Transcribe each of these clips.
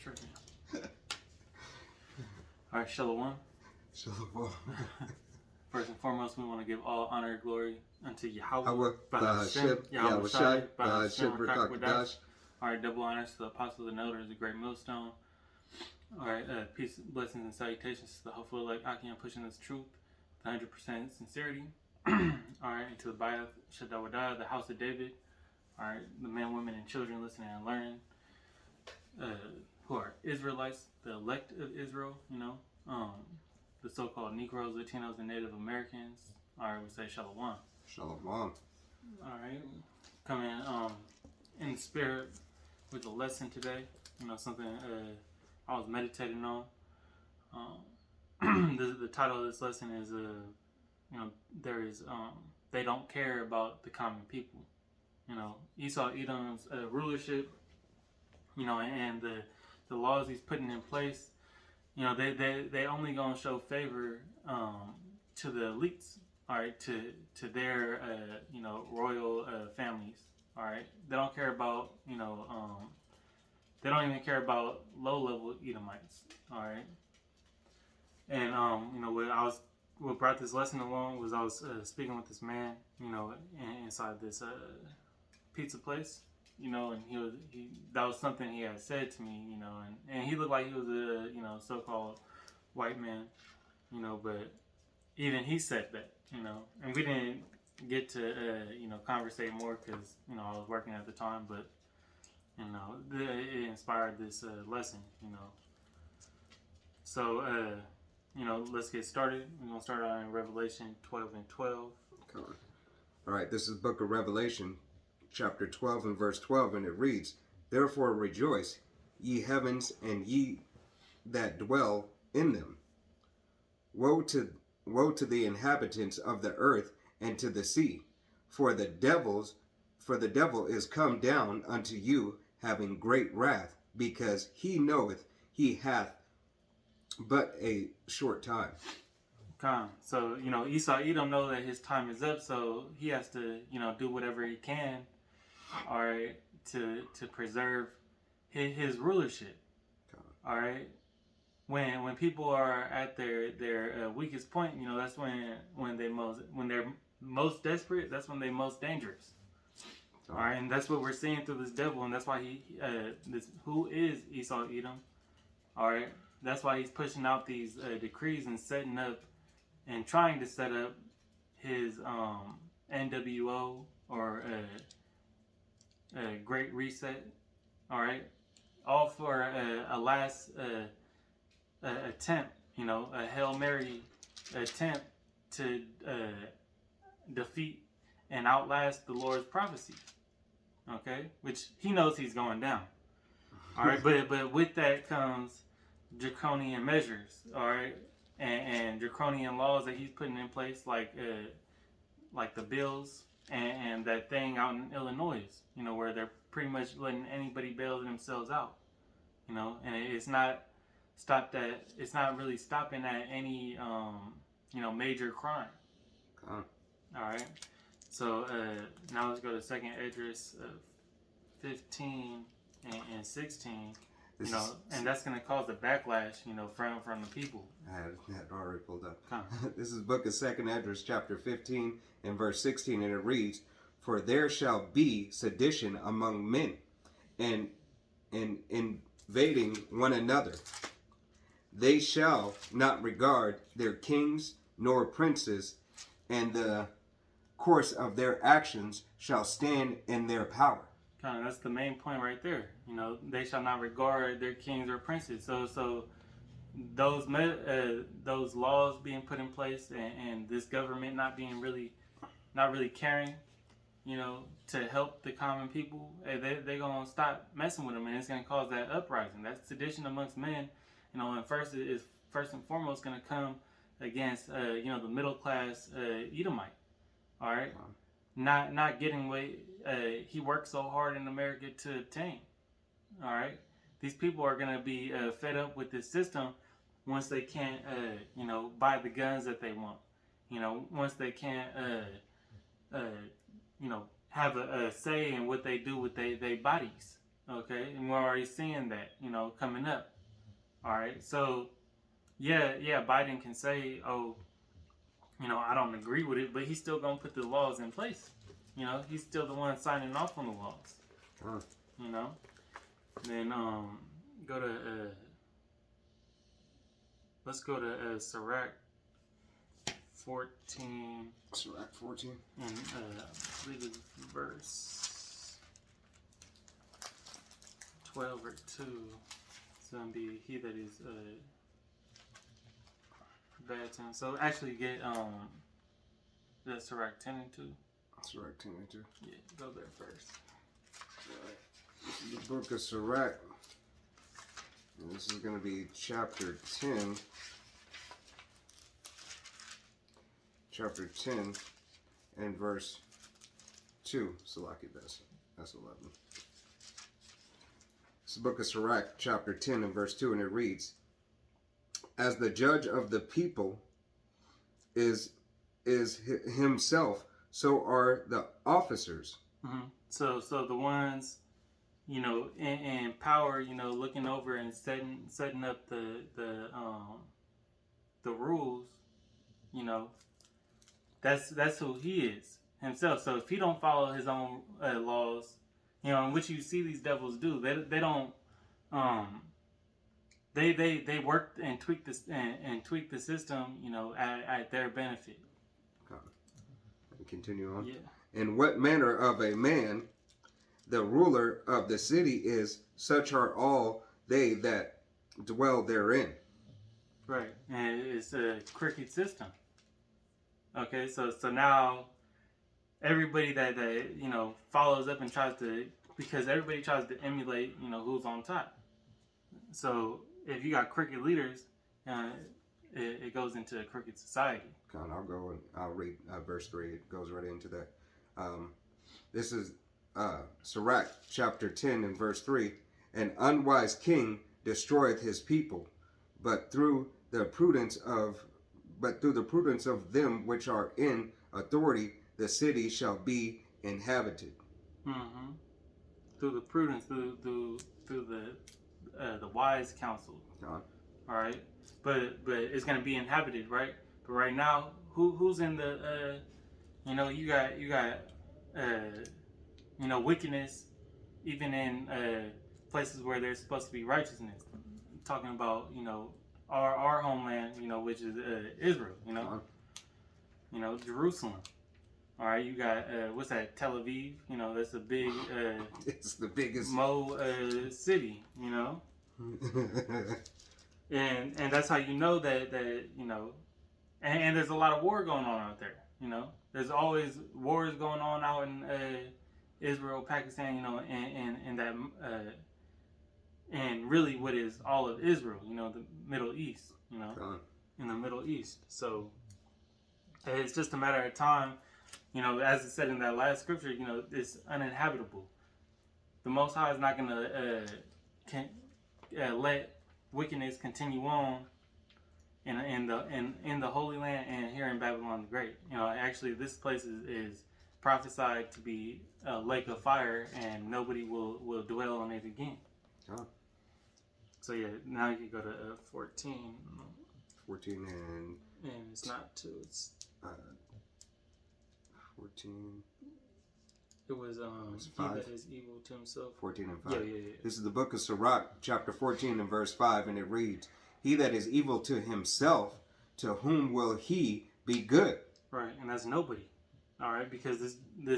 Tripping. All right, Shalom. Shalom. First and foremost, we want to give all honor and glory unto Yahweh, Yahweh, Bahashem, Yahweh Shai, Bahashem, Rakak. All right, double honors to the apostles and elders, the great millstone. All right, peace, blessings, and salutations to the hopeful elect Aki and pushing this truth with 100% sincerity. All right, and to the Bayath Shadawadah, the house of David. All right, the men, women, and children listening and learning, who are Israelites, the elect of Israel, the so-called Negroes, Latinos, and Native Americans. All right, we say Shalom. Shalom. All right, coming in the spirit with a lesson today. Something I was meditating on. The title of this lesson is, there is, they don't care about the common people. Esau Edom's rulership, and the laws he's putting in place, they only gonna show favor to the elites, all right, to their royal families, all right. They don't care about they don't even care about low level Edomites, all right. And what brought this lesson along was I was speaking with this man, inside this pizza place. And that was something he had said to me, and he looked like he was a, so-called white man, but even he said that, and we didn't get to, conversate more because, I was working at the time, but, it inspired this lesson, So, let's get started. We're going to start out in Revelation 12 and 12. All right, this is the book of Revelation, chapter 12 and verse 12, and it reads, "Therefore rejoice, ye heavens, and ye that dwell in them. Woe to the inhabitants of the earth and to the sea, for the devil is come down unto you, having great wrath, because he knoweth he hath but a short time." So, Esau Edom know that his time is up, so he has to, do whatever he can, all right, to preserve his rulership, all right. When people are at their weakest point, that's when they're most desperate. That's when they're most dangerous, all right. And that's what we're seeing through this devil, and that's why who is Esau Edom, all right. That's why he's pushing out these decrees and setting up and trying to set up his NWO or Great Reset, all right, all for a last attempt, a Hail Mary attempt to defeat and outlast the Lord's prophecy, okay, which he knows he's going down, all right, but with that comes draconian measures, all right, and draconian laws that he's putting in place, like the bills and that thing out in Illinois, where they're pretty much letting anybody bail themselves out, and it's not really stopping at any major crime. All right. So now let's go to 2nd Esdras 15 and 16. And that's going to cause a backlash, from the people. I had already pulled up. This is the book of 2nd Esdras, chapter 15 and verse 16, and it reads, "For there shall be sedition among men, and invading one another. They shall not regard their kings nor princes, and the course of their actions shall stand in their power." That's the main point right there. They shall not regard their kings or princes. So those laws being put in place, and this government not really caring, to help the common people, they're gonna stop messing with them, and it's gonna cause that uprising, that sedition amongst men. And first and foremost gonna come against the middle class Edomite. All right. Not getting what he worked so hard in America to obtain. All right, these people are gonna be fed up with this system once they can't, buy the guns that they want. Once they can't, have a say in what they do with their bodies. Okay, and we're already seeing that, coming up. All right, so yeah, Biden can say, oh, I don't agree with it, but he's still gonna put the laws in place. He's still the one signing off on the laws. Huh. Then go to let's go to Sirach 14. Sirach 14. And I believe it's verse 12 or 2. It's gonna be he that is bad to him. So actually get the Sirach 10 and 2. Sirach 10 and 2. Yeah, go there first. Alright. This is the book of Sirach. And this is going to be chapter 10. Chapter 10 and verse 2. Salaki, that's 11. It's the book of Sirach, chapter 10 and verse 2, and it reads, as the judge of the people is himself, so are the officers. Mm-hmm. So the ones, in power, looking over and setting up the rules, that's who he is himself. So if he don't follow his own laws, in which you see these devils do, they don't they work and tweak this and tweak the system, at their benefit. Continue on. Yeah. In what manner of a man the ruler of the city is, such are all they that dwell therein. Right, and it's a crooked system. Okay, so now everybody that follows up and tries to, because everybody tries to emulate who's on top. So if you got crooked leaders, it goes into a crooked society. I'll go and I'll read verse 3. It goes right into that. This is Sirach chapter 10 and verse 3. An unwise king destroyeth his people, but through the prudence of them which are in authority, the city shall be inhabited. Mm-hmm. Through the prudence, through the wise counsel. All right, but it's gonna be inhabited, right? But right now, who's in the you got wickedness, even in places where there's supposed to be righteousness. I'm talking about our homeland, which is Israel, Jerusalem. All right, you got what's that? Tel Aviv. That's a big. It's the biggest city. And that's how you know that and there's a lot of war going on out there. There's always wars going on out in Israel, Pakistan. And that and really what is all of Israel. The Middle East. In the Middle East. So it's just a matter of time. As it said in that last scripture, it's uninhabitable. The Most High is not going to let wickedness continue on in the Holy Land and here in Babylon the Great. Actually, this place is prophesied to be a lake of fire, and nobody will dwell on it again. Oh. So yeah, now you can go to 14. 14 and it's not 2. It's 14. It was he that is evil to himself. 14 and 5. Yeah. This is the book of Sirach, chapter 14 and verse 5, and it reads, he that is evil to himself, to whom will he be good? Right, and that's nobody. All right, because this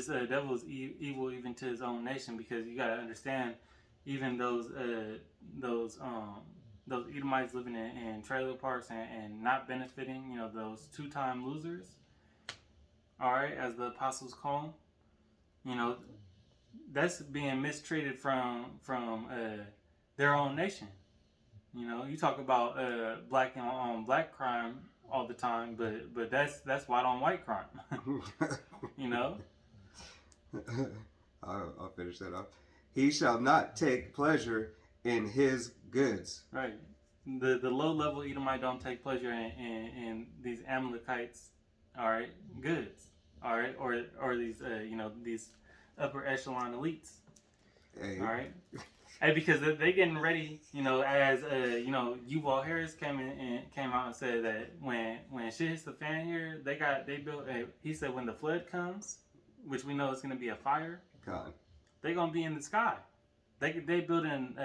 devil is evil even to his own nation, because you got to understand, even those Edomites living in trailer parks and not benefiting, those two-time losers, all right, as the apostles call them, that's being mistreated from their own nation. You talk about black on black crime all the time, but that's white on white crime. I'll finish that off. He shall not take pleasure in his goods. Right. The low level Edomite don't take pleasure in these Amalekites, all right, goods, all right, or these these upper echelon elites, Hey, all right. Hey, because they getting ready, as Yuval Harris came out and said that when shit hits the fan here, they built. He said when the flood comes, which we know is going to be a fire, God. they're going to be in the sky. They building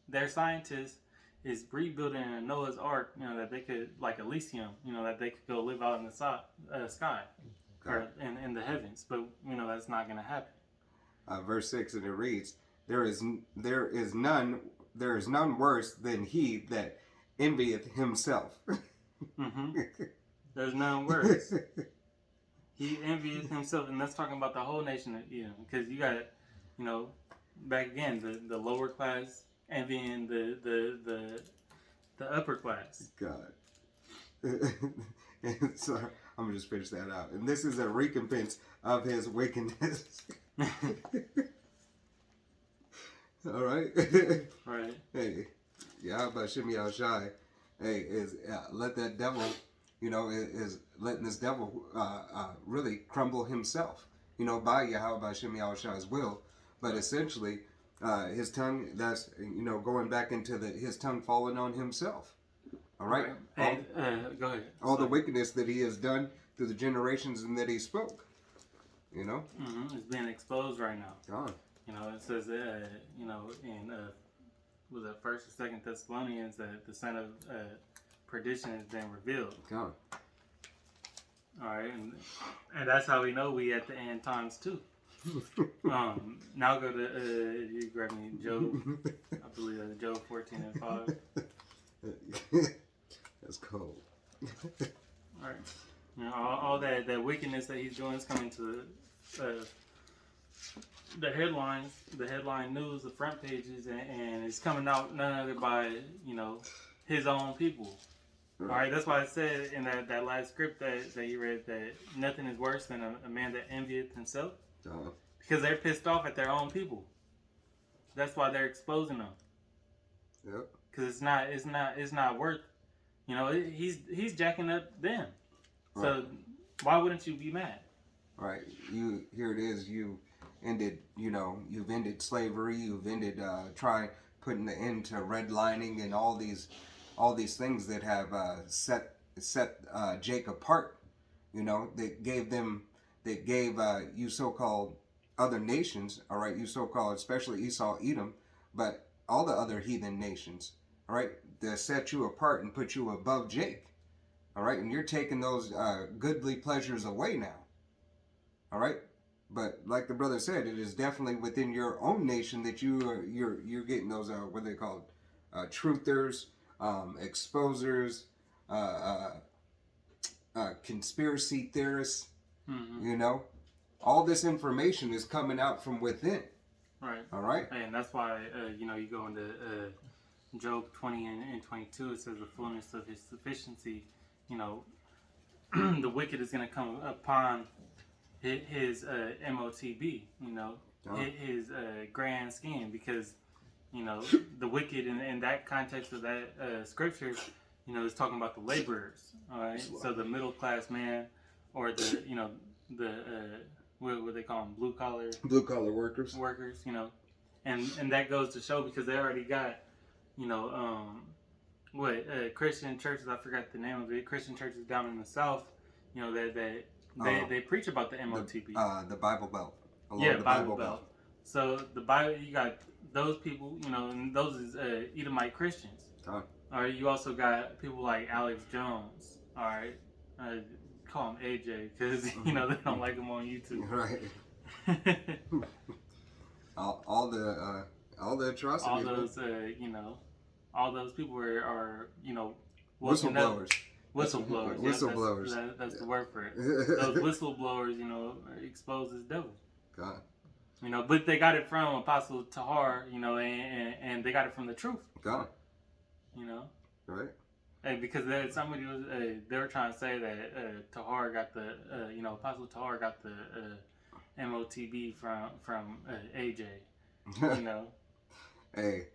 their scientists is rebuilding a Noah's Ark, that they could, like Elysium, that they could go live out in the sky or in the heavens, but that's not going to happen. Verse 6, and it reads, there is none worse than he that envieth himself. Mm-hmm. There's none worse. He envieth himself, and that's talking about the whole nation of Edom, because you got, back again, the lower class envying the upper class. God. And so I'm gonna just finish that out. And this is a recompense of his wickedness. All right. Right. Hey, Yahweh Shem Yahushai, hey, is let that devil, is letting this devil really crumble himself, by Yahweh Shem Yahushai's will. But essentially, his tongue, that's, going back into his tongue falling on himself. All right? Hey, go ahead. All the wickedness that he has done through the generations and that he spoke. Mm-hmm. It's being exposed right now. God. It says, in was it 1st or 2nd Thessalonians that the son of perdition has been revealed. God. All right, and that's how we know we at the end times too. Now go to you grab me Job. I believe that's Job 14 and 5. That's cold. All right, all that wickedness that he's doing is coming to the headlines, the headline news, the front pages, and it's coming out none other by his own people. Right. All right, that's why I said in that last script that you read that nothing is worse than a man that envieth himself. Because they're pissed off at their own people. That's why they're exposing them. Yep. Because it's not worth. He's jacking up them. Right. So why wouldn't you be mad? Right. Here it is. You've ended slavery. You've ended putting the end to redlining and all these things that have set Jacob apart. That gave you so-called other nations, all right, you so-called, especially Esau, Edom, but all the other heathen nations, all right, that set you apart and put you above Jake, all right, and you're taking those goodly pleasures away now, all right, but like the brother said, it is definitely within your own nation that you're getting those what are they called, truthers, exposers, conspiracy theorists. Mm-hmm. All this information is coming out from within. Right. All right. And that's why you go into Job 20 and 22. It says the fullness of his sufficiency. The wicked is going to come upon his MOTB. His grand scheme, because the wicked in that context of that scripture, is talking about the laborers. All right. So the middle class man, or the what they call them, blue collar workers, and that goes to show, because they already got Christian churches, I forgot the name of it, Christian churches down in the South, they preach about the MOTB, the Bible Belt. Yeah, Bible Belt. So the Bible, you got those people, and those is Edomite Christians. All right, you also got people like Alex Jones. All right, call him AJ, because they don't like him on YouTube. Right. all the atrocities. All those all those people are whistleblowers. Whistleblowers. Whistleblowers. Yeah, that's the word for it. Those whistleblowers, expose this devil. God. But they got it from Apostle Tahar, and they got it from the truth. God. Right. And because somebody was, they were trying to say that Tahar got the, Apostle Tahar got the MOTB from AJ. Hey,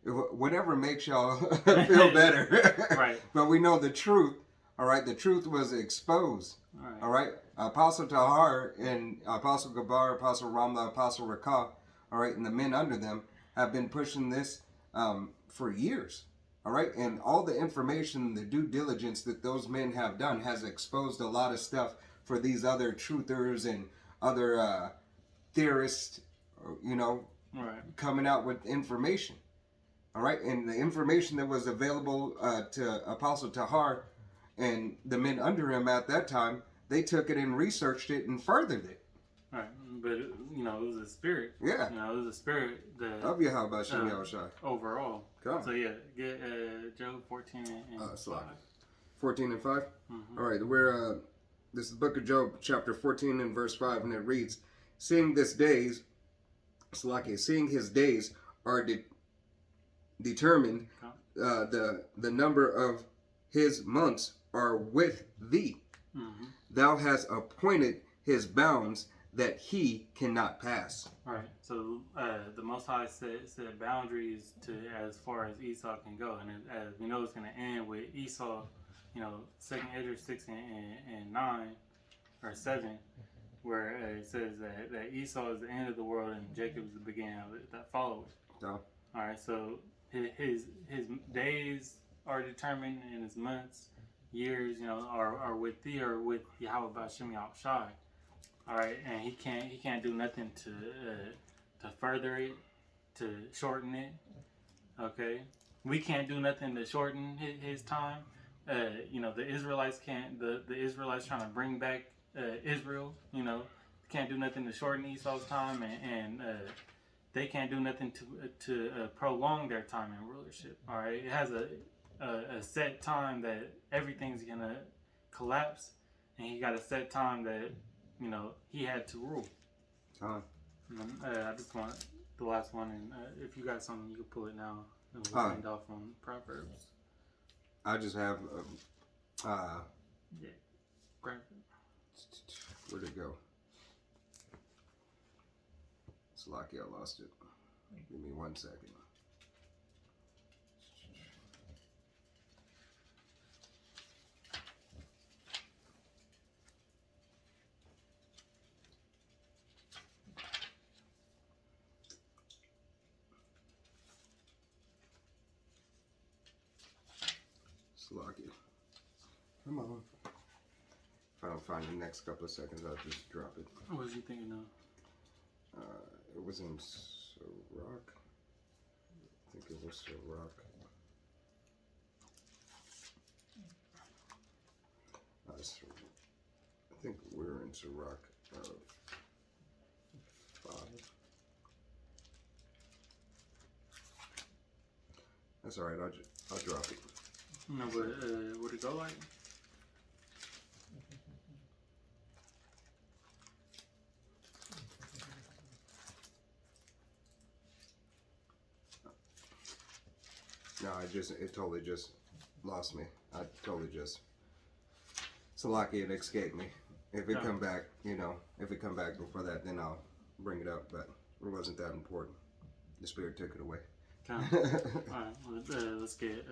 whatever makes y'all feel better. Right. But we know the truth. All right. The truth was exposed. All right. Apostle Tahar and Apostle Gabar, Apostle Ramla, Apostle Rakah, all right, and the men under them, have been pushing this for years. All right, and all the information, the due diligence that those men have done has exposed a lot of stuff for these other truthers and other theorists, Right. coming out with information. All right, and the information that was available to Apostle Tahar and the men under him at that time, they took it and researched it and furthered it. Right. But it was a spirit. Yeah. It was a spirit that Of Yahweh Shem Yahushua. overall. Come. So yeah, get Job 14 and 5. 14 and 5. Mm-hmm. All right, this is the book of Job, chapter 14 and verse 5, and it reads, seeing his days are determined, the number of his months are with thee. Mm-hmm. Thou hast appointed his bounds that he cannot pass. Right. So the Most High said boundaries to as far as Esau can go, and as we know, it's going to end with Esau. Second Ezra 6 and 9 or 7, where it says that Esau is the end of the world and Jacob is the beginning of it that follow it. No. All right. So his days are determined, and his months, years, are with thee or with Yahweh B'Shem Yahushai. All right, and he can't do nothing to further it, to shorten it. Okay, we can't do nothing to shorten his time. The Israelites can't. The Israelites trying to bring back Israel. Can't do nothing to shorten Esau's time, and they can't do nothing to prolong their time in rulership. All right, it has a set time that everything's gonna collapse, and he got a set time that he had to rule. I just want the last one, and if you got something, you can pull it now, and we'll end off on Proverbs. I just have Grab it. Where'd it go? It's lucky I lost it. Give me 1 second. Lucky. Come on. If I don't find the next couple of seconds, I'll just drop it. What was you thinking of? It was in Sirach. I think it was Sirach. I think we're in Sirach 5. That's alright, I'll drop it. No, but would it go like? No, it totally just lost me. I totally just, it's lucky it escaped me. If it come back, if it come back before that, then I'll bring it up, but it wasn't that important. The Spirit took it away. Okay. Alright, let's get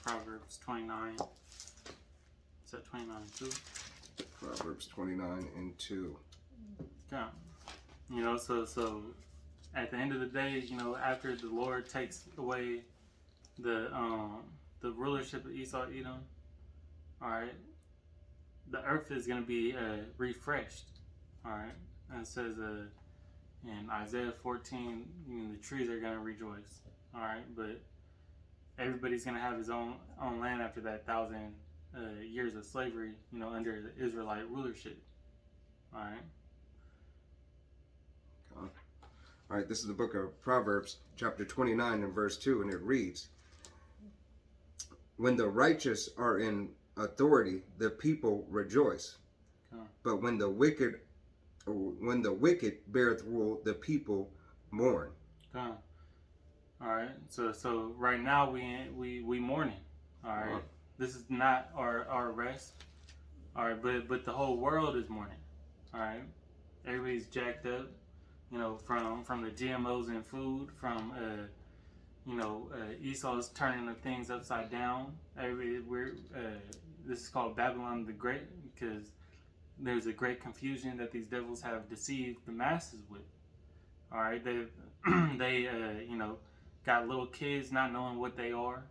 Proverbs 29. Is that 29 too? Proverbs 29 and 2. Yeah. So at the end of the day, after the Lord takes away the rulership of Esau, Edom, all right, the earth is going to be refreshed. All right. And it says in Isaiah 14, the trees are going to rejoice. All right. But everybody's going to have his own land after that 1,000 years of slavery, under the Israelite rulership. All right. All right, this is the book of Proverbs, chapter 29 and verse 2, and it reads, when the righteous are in authority, the people rejoice. But when the wicked beareth rule, the people mourn. All right. So right now we mourning. All right. This is not our rest. All right. But the whole world is mourning. All right. Everybody's jacked up. From the GMOs in food, from Esau's turning the things upside down. This is called Babylon the Great because there's a great confusion that these devils have deceived the masses with. All right, they got little kids not knowing what they are.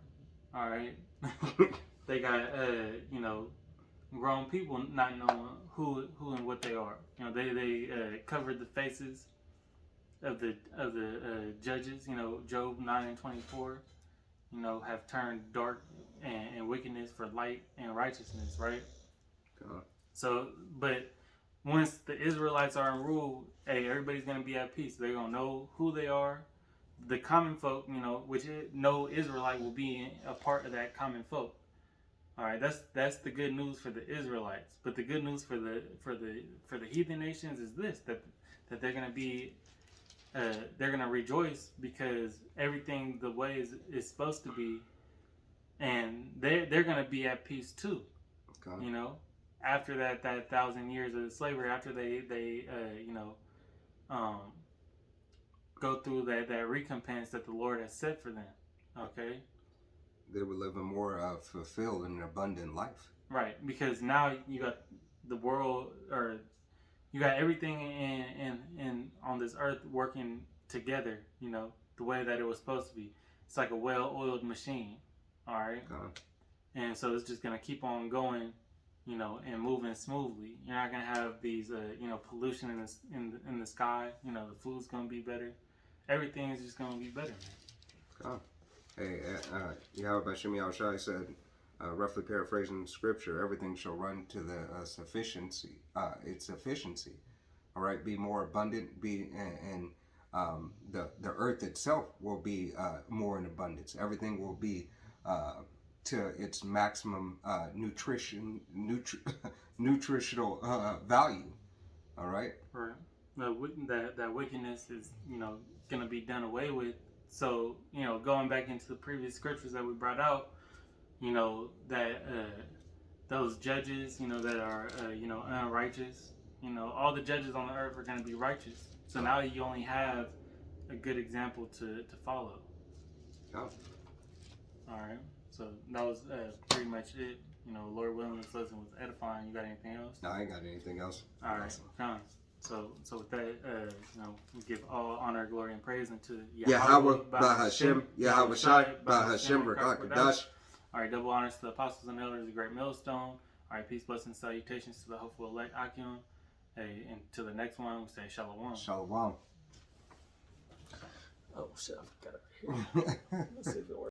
All right. They got grown people not knowing who and what they are. They covered the faces of the judges. Job 9:24. Have turned dark and wickedness for light and righteousness. Right. So, but once the Israelites are in rule, hey, everybody's gonna be at peace. They're gonna know who they are. The common folk, which no Israelite will be a part of that common folk. All right, that's the good news for the Israelites. But the good news for the heathen nations is this: that they're gonna be, they're gonna rejoice because everything the way is supposed to be, and they're gonna be at peace too. Okay. After that 1,000 years of slavery, after they go through that recompense that the Lord has set for them. Okay. They will live a more fulfilled and abundant life. Right, because now you got the world, or you got everything in on this earth working together. The way that it was supposed to be. It's like a well-oiled machine. All right. And so it's just gonna keep on going, and moving smoothly. You're not gonna have these, pollution in the sky. The food's gonna be better. Everything is just gonna be better, man. Hey, Yahweh Shem Yahushai said, roughly paraphrasing scripture, everything shall run to the sufficiency, its efficiency. All right, be more abundant, and the earth itself will be more in abundance. Everything will be to its maximum nutritional value. All right. Right. That wickedness is going to be done away with. So going back into the previous scriptures that we brought out, that those judges that are unrighteous, all the judges on the earth are going to be righteous. So now you only have a good example to follow. Oh. All right. So that was pretty much it. Lord willing, this lesson was edifying. You got anything else? No, I ain't got anything else. All right. Come. So with that, we give all honor, glory, and praise unto Yahweh, Bahashem, Yahweh Shai, Bahashem, Rakakadash. All right, double honors to the apostles and elders, the great millstone. All right, peace, blessings, salutations to the hopeful elect Akim. Hey, and to the next one, we say Shalom. Shalom. Oh shit, I forgot it right here. Let's see if it works.